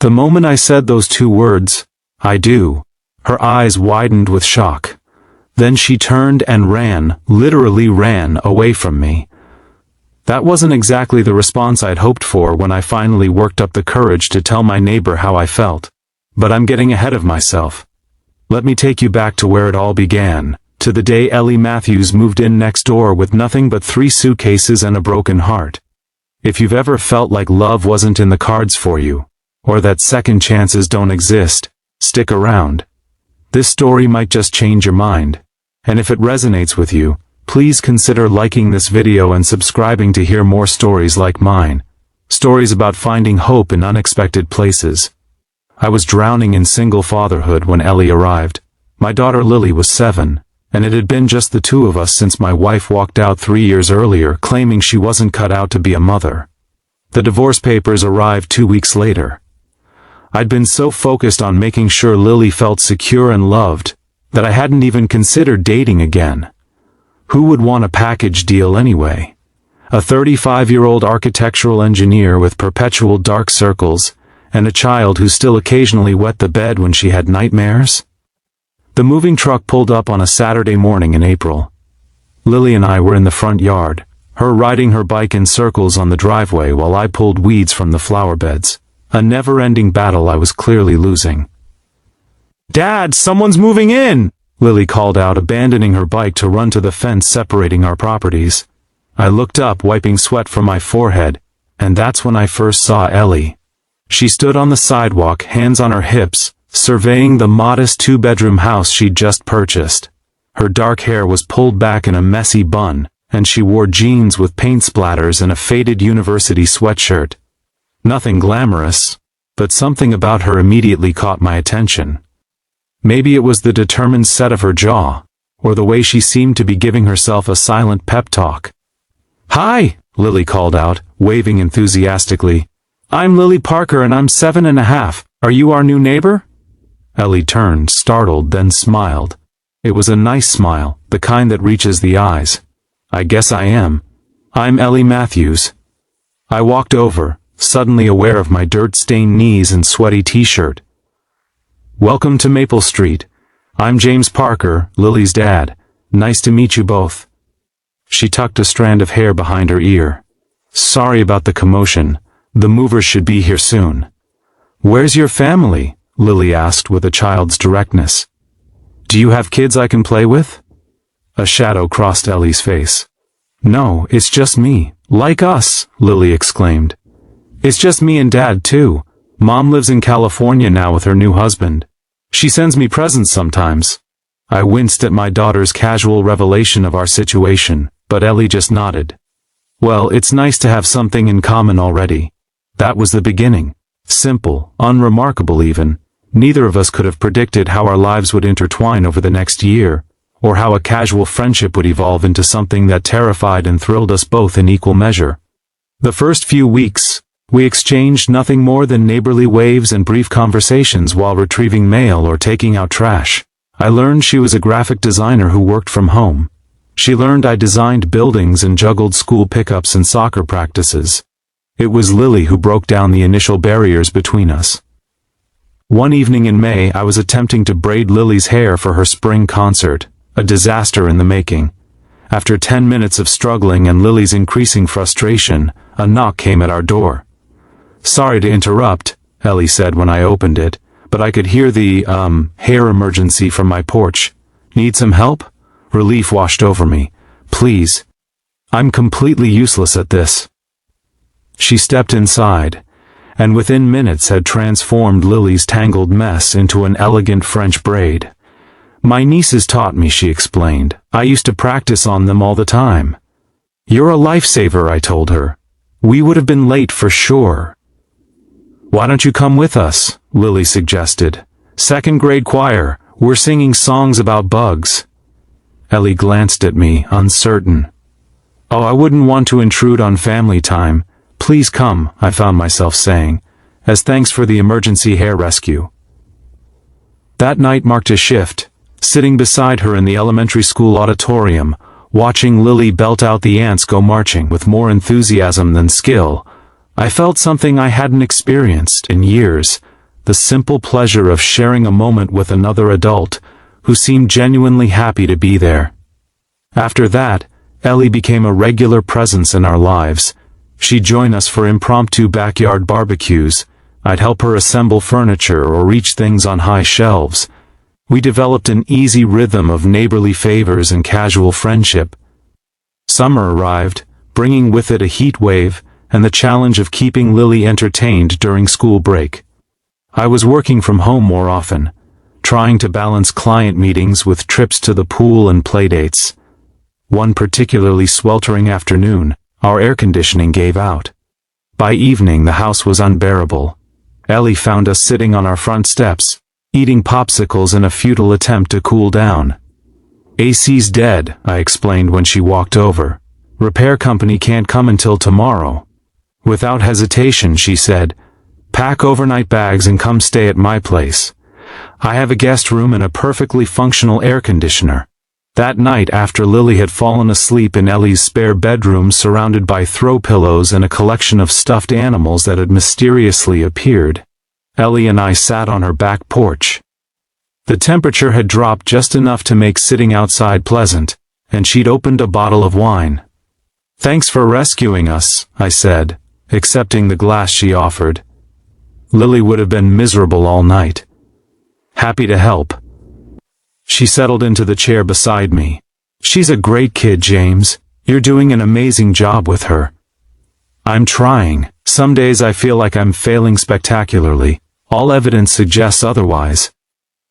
The moment I said those two words, "I do," her eyes widened with shock. Then she turned and ran, literally ran, away from me. That wasn't exactly the response I'd hoped for when I finally worked up the courage to tell my neighbor how I felt. But I'm getting ahead of myself. Let me take you back to where it all began, to the day Ellie Matthews moved in next door with nothing but 3 suitcases and a broken heart. If you've ever felt like love wasn't in the cards for you, or that second chances don't exist, stick around. This story might just change your mind. And if it resonates with you, please consider liking this video and subscribing to hear more stories like mine. Stories about finding hope in unexpected places. I was drowning in single fatherhood when Ellie arrived. My daughter Lily was 7, and it had been just the 2 of us since my wife walked out 3 years earlier claiming she wasn't cut out to be a mother. The divorce papers arrived 2 weeks later. I'd been so focused on making sure Lily felt secure and loved that I hadn't even considered dating again. Who would want a package deal anyway? A 35-year-old architectural engineer with perpetual dark circles, and a child who still occasionally wet the bed when she had nightmares? The moving truck pulled up on a Saturday morning in April. Lily and I were in the front yard, her riding her bike in circles on the driveway while I pulled weeds from the flower beds. A never-ending battle I was clearly losing. "Dad, someone's moving in!" Lily called out, abandoning her bike to run to the fence separating our properties. I looked up, wiping sweat from my forehead, and that's when I first saw Ellie. She stood on the sidewalk, hands on her hips, surveying the modest 2-bedroom house she'd just purchased. Her dark hair was pulled back in a messy bun, and she wore jeans with paint splatters and a faded university sweatshirt. Nothing glamorous, but something about her immediately caught my attention. Maybe it was the determined set of her jaw, or the way she seemed to be giving herself a silent pep talk. "Hi," Lily called out, waving enthusiastically. "I'm Lily Parker and I'm 7.5. Are you our new neighbor?" Ellie turned, startled, then smiled. It was a nice smile, the kind that reaches the eyes. "I guess I am. I'm Ellie Matthews." I walked over, suddenly aware of my dirt-stained knees and sweaty t-shirt. "Welcome to Maple Street. I'm James Parker, Lily's dad. Nice to meet you both." She tucked a strand of hair behind her ear. "Sorry about the commotion. The movers should be here soon." "Where's your family?" Lily asked with a child's directness. "Do you have kids I can play with?" A shadow crossed Ellie's face. "No, it's just me. Like us," Lily exclaimed. "It's just me and Dad, too. Mom lives in California now with her new husband. She sends me presents sometimes." I winced at my daughter's casual revelation of our situation, but Ellie just nodded. "Well, it's nice to have something in common already." That was the beginning. Simple, unremarkable even. Neither of us could have predicted how our lives would intertwine over the next year, or how a casual friendship would evolve into something that terrified and thrilled us both in equal measure. The first few weeks, we exchanged nothing more than neighborly waves and brief conversations while retrieving mail or taking out trash. I learned she was a graphic designer who worked from home. She learned I designed buildings and juggled school pickups and soccer practices. It was Lily who broke down the initial barriers between us. One evening in May, I was attempting to braid Lily's hair for her spring concert, a disaster in the making. After 10 minutes of struggling and Lily's increasing frustration, a knock came at our door. "Sorry to interrupt," Ellie said when I opened it, but I could hear the, hair emergency from my porch. "Need some help?" Relief washed over me. "Please. I'm completely useless at this." She stepped inside, and within minutes had transformed Lily's tangled mess into an elegant French braid. "My nieces taught me," she explained. "I used to practice on them all the time." "You're a lifesaver," I told her. "We would have been late for sure." "Why don't you come with us?" Lily suggested. "Second grade choir. We're singing songs about bugs." Ellie glanced at me, uncertain. "Oh, I wouldn't want to intrude on family time. Please come," I found myself saying, "as thanks for the emergency hair rescue." That night marked a shift. Sitting beside her in the elementary school auditorium, watching Lily belt out the ants go marching with more enthusiasm than skill, I felt something I hadn't experienced in years, the simple pleasure of sharing a moment with another adult, who seemed genuinely happy to be there. After that, Ellie became a regular presence in our lives. She'd join us for impromptu backyard barbecues. I'd help her assemble furniture or reach things on high shelves. We developed an easy rhythm of neighborly favors and casual friendship. Summer arrived, bringing with it a heat wave and the challenge of keeping Lily entertained during school break. I was working from home more often, trying to balance client meetings with trips to the pool and playdates. One particularly sweltering afternoon, our air conditioning gave out. By evening the house was unbearable. Ellie found us sitting on our front steps, eating popsicles in a futile attempt to cool down. "AC's dead," I explained when she walked over. "Repair company can't come until tomorrow." Without hesitation, she said, "Pack overnight bags and come stay at my place. I have a guest room and a perfectly functional air conditioner." That night, after Lily had fallen asleep in Ellie's spare bedroom surrounded by throw pillows and a collection of stuffed animals that had mysteriously appeared, Ellie and I sat on her back porch. The temperature had dropped just enough to make sitting outside pleasant, and she'd opened a bottle of wine. "Thanks for rescuing us," I said, accepting the glass she offered. Lily would have been miserable all night. "Happy to help." She settled into the chair beside me. "She's a great kid, James. You're doing an amazing job with her." "I'm trying. Some days I feel like I'm failing spectacularly. All evidence suggests otherwise."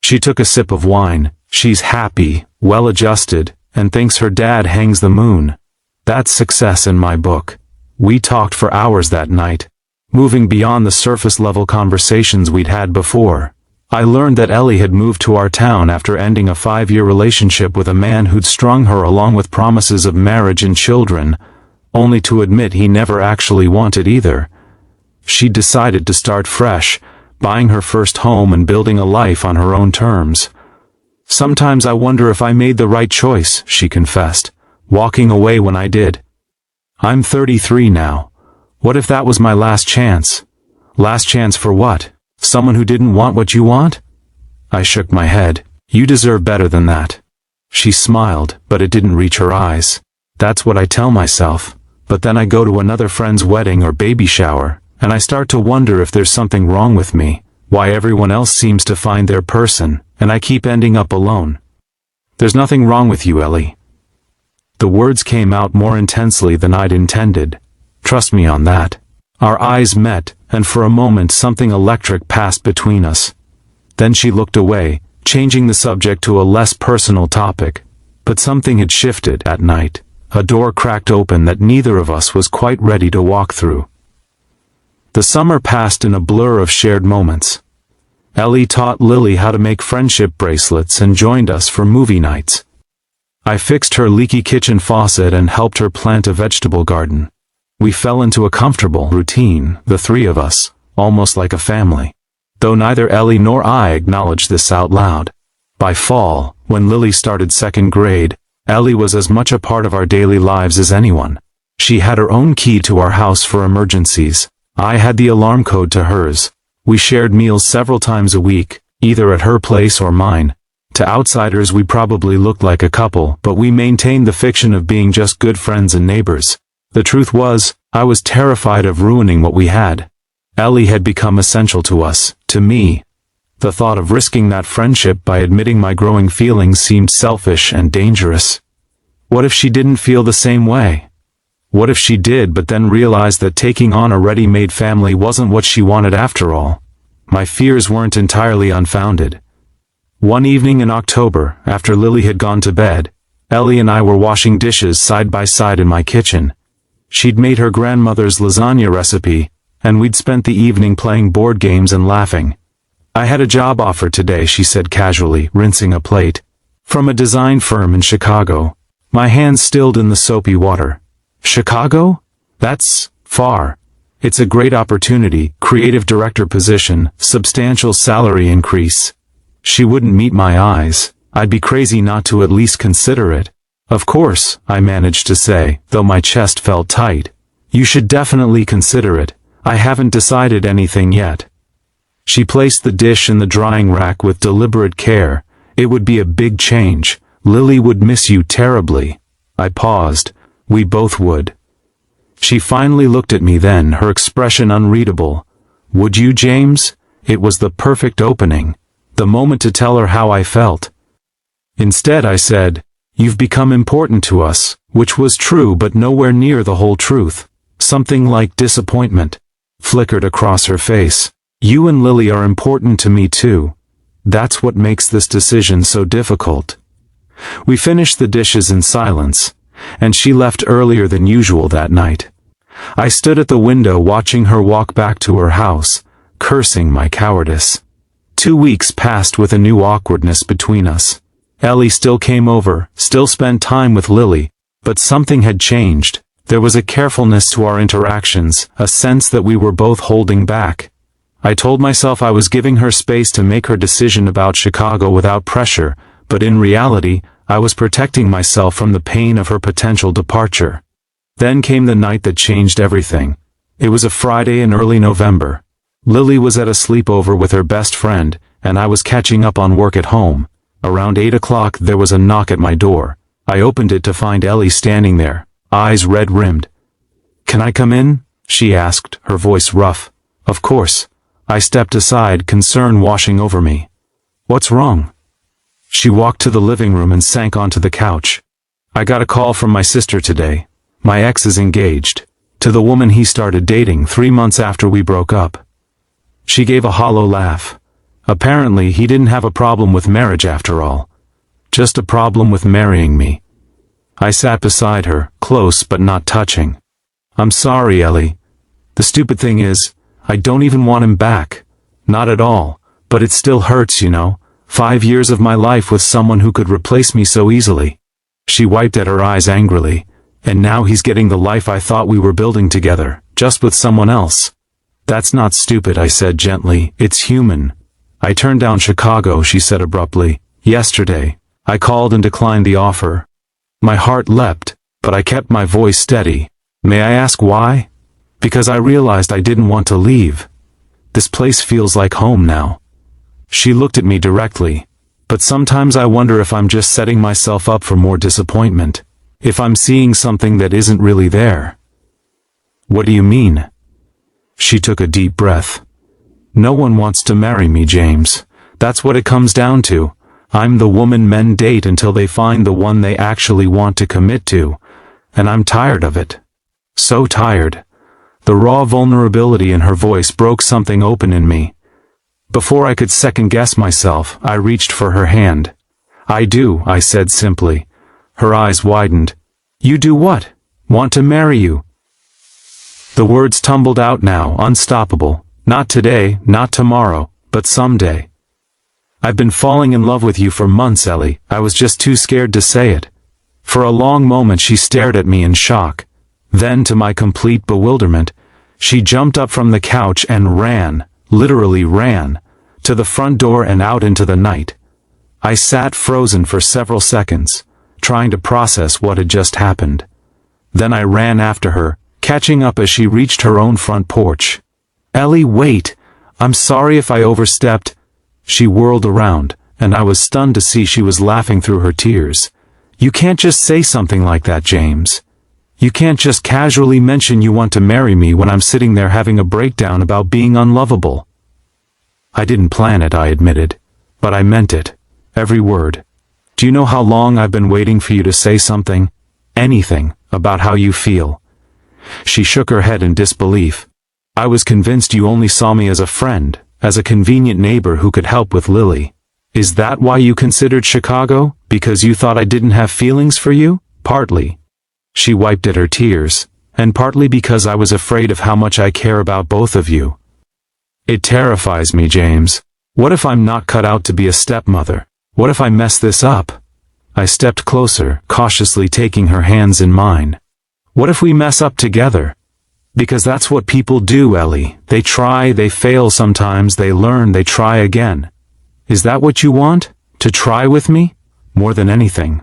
She took a sip of wine. "She's happy, well-adjusted, and thinks her dad hangs the moon. That's success in my book." We talked for hours that night, moving beyond the surface-level conversations we'd had before. I learned that Ellie had moved to our town after ending a 5-year relationship with a man who'd strung her along with promises of marriage and children, only to admit he never actually wanted either. She'd decided to start fresh, buying her first home and building a life on her own terms. "Sometimes I wonder if I made the right choice," she confessed, walking away when I did. "I'm 33 now. What if that was my last chance?" "Last chance for what? Someone who didn't want what you want?" I shook my head. "You deserve better than that." She smiled, but it didn't reach her eyes. "That's what I tell myself, but then I go to another friend's wedding or baby shower, and I start to wonder if there's something wrong with me, why everyone else seems to find their person, and I keep ending up alone." "There's nothing wrong with you, Ellie." The words came out more intensely than I'd intended. "Trust me on that." Our eyes met, and for a moment something electric passed between us. Then she looked away, changing the subject to a less personal topic. But something had shifted at night. A door cracked open that neither of us was quite ready to walk through. The summer passed in a blur of shared moments. Ellie taught Lily how to make friendship bracelets and joined us for movie nights. I fixed her leaky kitchen faucet and helped her plant a vegetable garden. We fell into a comfortable routine, the three of us, almost like a family. Though neither Ellie nor I acknowledged this out loud. By fall, when Lily started second grade, Ellie was as much a part of our daily lives as anyone. She had her own key to our house for emergencies. I had the alarm code to hers. We shared meals several times a week, either at her place or mine. To outsiders we probably looked like a couple, but we maintained the fiction of being just good friends and neighbors. The truth was, I was terrified of ruining what we had. Ellie had become essential to us, to me. The thought of risking that friendship by admitting my growing feelings seemed selfish and dangerous. What if she didn't feel the same way? What if she did but then realized that taking on a ready-made family wasn't what she wanted after all? My fears weren't entirely unfounded. One evening in October, after Lily had gone to bed, Ellie and I were washing dishes side by side in my kitchen. She'd made her grandmother's lasagna recipe, and we'd spent the evening playing board games and laughing. "I had a job offer today," she said casually, rinsing a plate. "From a design firm in Chicago." My hands stilled in the soapy water. "Chicago? That's far." "It's a great opportunity, creative director position, substantial salary increase." She wouldn't meet my eyes. I'd be crazy not to at least consider it. "Of course," I managed to say, though my chest felt tight. "You should definitely consider it. I haven't decided anything yet." She placed the dish in the drying rack with deliberate care. It would be a big change. Lily would miss you terribly. I paused. We both would. She finally looked at me then, her expression unreadable. Would you, James? It was the perfect opening. The moment to tell her how I felt. Instead I said, "You've become important to us," which was true but nowhere near the whole truth. Something like disappointment flickered across her face. "You and Lily are important to me too. That's what makes this decision so difficult." We finished the dishes in silence, and she left earlier than usual that night. I stood at the window watching her walk back to her house, cursing my cowardice. 2 weeks passed with a new awkwardness between us. Ellie still came over, still spent time with Lily, but something had changed. There was a carefulness to our interactions, a sense that we were both holding back. I told myself I was giving her space to make her decision about Chicago without pressure, but in reality, I was protecting myself from the pain of her potential departure. Then came the night that changed everything. It was a Friday in early November. Lily was at a sleepover with her best friend, and I was catching up on work at home. Around 8 o'clock there was a knock at my door. I opened it to find Ellie standing there, eyes red-rimmed. "Can I come in?" she asked, her voice rough. "Of course." I stepped aside, concern washing over me. "What's wrong?" She walked to the living room and sank onto the couch. "I got a call from my sister today. My ex is engaged. To the woman he started dating 3 months after we broke up." She gave a hollow laugh. Apparently he didn't have a problem with marriage after all. Just a problem with marrying me. I sat beside her, close but not touching. "I'm sorry, Ellie. The stupid thing is, I don't even want him back. Not at all, but it still hurts, you know. 5 years of my life with someone who could replace me so easily." She wiped at her eyes angrily. "And now he's getting the life I thought we were building together, just with someone else." "That's not stupid," I said gently. "It's human." "I turned down Chicago," she said abruptly. "Yesterday. I called and declined the offer." My heart leapt, but I kept my voice steady. "May I ask why?" "Because I realized I didn't want to leave. This place feels like home now." She looked at me directly. "But sometimes I wonder if I'm just setting myself up for more disappointment. If I'm seeing something that isn't really there." "What do you mean?" She took a deep breath. "No one wants to marry me, James. That's what it comes down to. I'm the woman men date until they find the one they actually want to commit to. And I'm tired of it. So tired." The raw vulnerability in her voice broke something open in me. Before I could second-guess myself, I reached for her hand. "I do," I said simply. Her eyes widened. "You do what?" "Want to marry you." The words tumbled out now, unstoppable. "Not today, not tomorrow, but someday." "I've been falling in love with you for months, Ellie. I was just too scared to say it." For a long moment she stared at me in shock. Then, to my complete bewilderment, she jumped up from the couch and ran, literally ran, to the front door and out into the night. I sat frozen for several seconds, trying to process what had just happened. Then I ran after her, catching up as she reached her own front porch. "Ellie, wait! I'm sorry if I overstepped." She whirled around, and I was stunned to see she was laughing through her tears. "You can't just say something like that, James. You can't just casually mention you want to marry me when I'm sitting there having a breakdown about being unlovable." "I didn't plan it," I admitted. "But I meant it. Every word. Do you know how long I've been waiting for you to say something? Anything about how you feel?" She shook her head in disbelief. "I was convinced you only saw me as a friend, as a convenient neighbor who could help with Lily. Is that why you considered Chicago? Because you thought I didn't have feelings for you?" "Partly." She wiped at her tears. "And partly because I was afraid of how much I care about both of you. It terrifies me, James. What if I'm not cut out to be a stepmother? What if I mess this up?" I stepped closer, cautiously taking her hands in mine. "What if we mess up together? Because that's what people do, Ellie. They try, they fail sometimes, they learn, they try again. Is that what you want? To try with me? More than anything."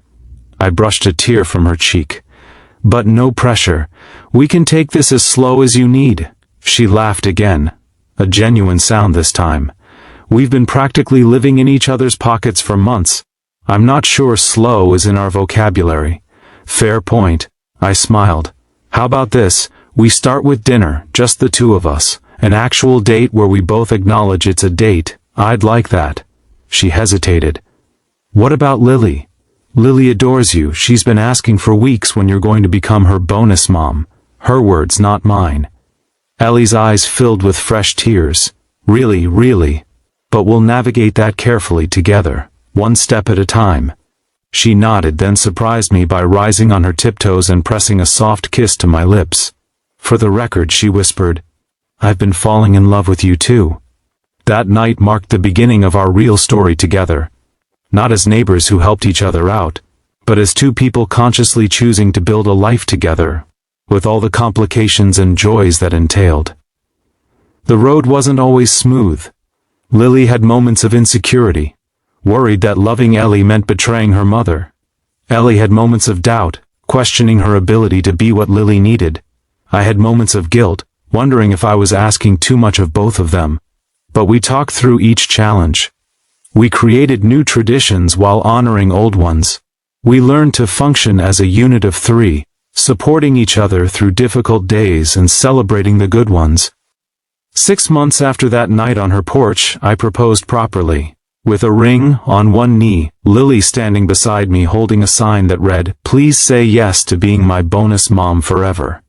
I brushed a tear from her cheek. "But no pressure. We can take this as slow as you need." She laughed again. a genuine sound this time. We've been practically living in each other's pockets for months. I'm not sure slow is in our vocabulary. Fair point. I smiled. How about this? We start with dinner, just the two of us. An actual date where we both acknowledge it's a date. I'd like that. She hesitated. What about Lily? Lily adores you. She's been asking for weeks when you're going to become her bonus mom. Her words, not mine. Ellie's eyes filled with fresh tears. Really. But we'll navigate that carefully together, one step at a time. She nodded, then surprised me by rising on her tiptoes and pressing a soft kiss to my lips. For the record, she whispered, I've been falling in love with you too. That night marked the beginning of our real story together. Not as neighbors who helped each other out, but as two people consciously choosing to build a life together, with all the complications and joys that entailed. The road wasn't always smooth. Lily had moments of insecurity, worried that loving Ellie meant betraying her mother. Ellie had moments of doubt, questioning her ability to be what Lily needed. I had moments of guilt, wondering if I was asking too much of both of them. But we talked through each challenge. We created new traditions while honoring old ones. We learned to function as a unit of three, supporting each other through difficult days and celebrating the good ones. 6 months after that night on her porch, I proposed properly. With a ring, on one knee, Lily standing beside me holding a sign that read, Please say yes to being my bonus mom forever.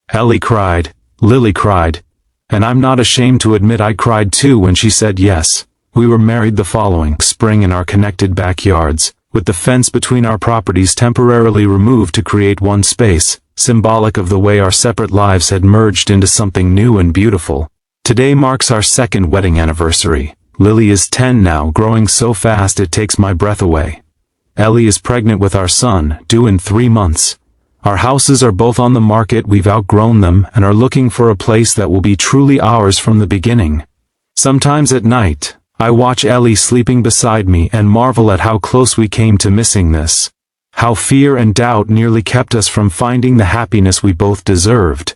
Ellie cried, Lily cried, and I'm not ashamed to admit I cried too when she said yes. We were married the following spring in our connected backyards, with the fence between our properties temporarily removed to create one space, symbolic of the way our separate lives had merged into something new and beautiful. Today marks our second wedding anniversary. Lily is 10 now, growing so fast it takes my breath away. Ellie is pregnant with our son, due in 3 months. Our houses are both on the market, we've outgrown them, and are looking for a place that will be truly ours from the beginning. Sometimes at night, I watch Ellie sleeping beside me and marvel at how close we came to missing this. How fear and doubt nearly kept us from finding the happiness we both deserved.